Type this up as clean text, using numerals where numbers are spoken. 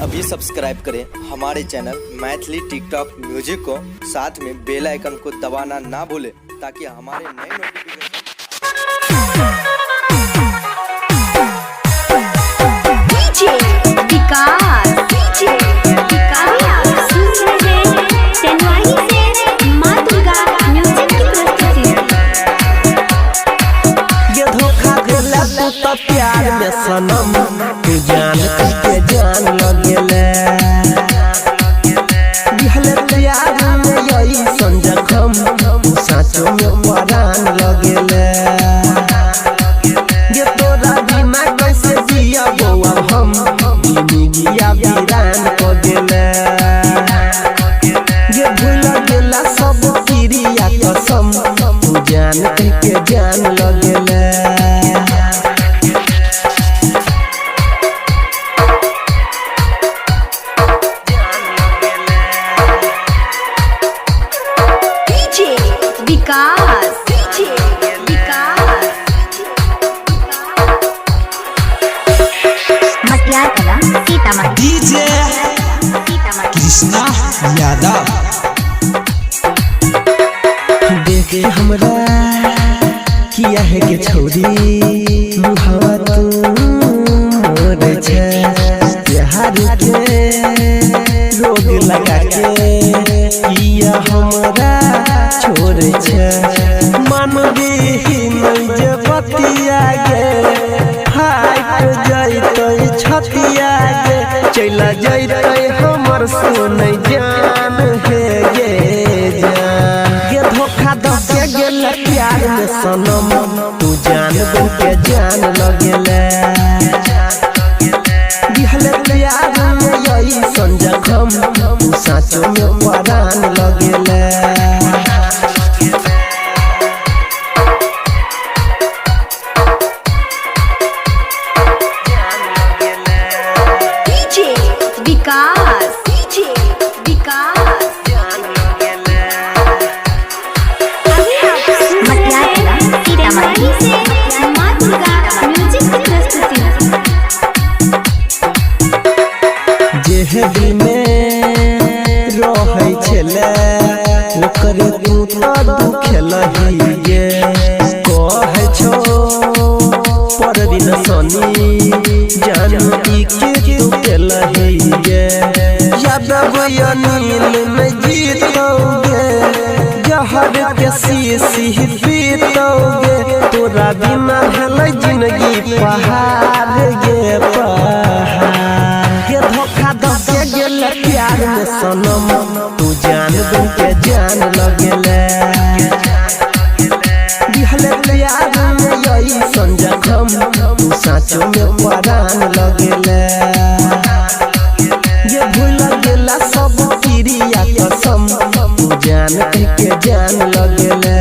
अभी सब्सक्राइब करें हमारे चैनल मैथिली टिकटॉक म्यूजिक को, साथ में बेल आइकन को दबाना ना भूलें ताकि हमारे नए नोटिफिकेशन। प्यार में सनम तू जान के जान लगेले दिहले प्यार में यही संजखम तू साचो में परान लगेले ये तोरा बिना कैसे जिया बौआ हम जिंदगिया वीरान को देले ये भूल गेला सब क्रिया कसम तू जान के जान लगेले। डीजे कृष्णा यादव देखे हमरा किया है के छोड़ी मुहावा तू मोर छे प्यार के रोग लगा के किया हमरा छोड़ छे मन भी नहीं जे बतिया गे फाट जाइतो छतिया गे चला जाइतो हमर सोने जान है गे जान गे धोखा द के गेल प्यार में सनम तू जान बन के जान लगेले दिहले प्यार में यही संजखम तू साचो में परान लगेले। जेहदी में रहै छले ओकरे तू तो दुखलही गे कहै छो पर दिन सनी जानती के तू केलही गे यादव अनिल में जीतोगे जहर के शीशी पीतोगे तोरा बिना हलै जिंदगी पहाड़ गे पहाड़ धोखा द के गेल प्यार में सनम तू जान बन के जान लगेले दिहले प्यार में यही संजखम तू साचो में परान लगेले ये भूल गेला सब क्रिया कसम तू जान के जान लगेले।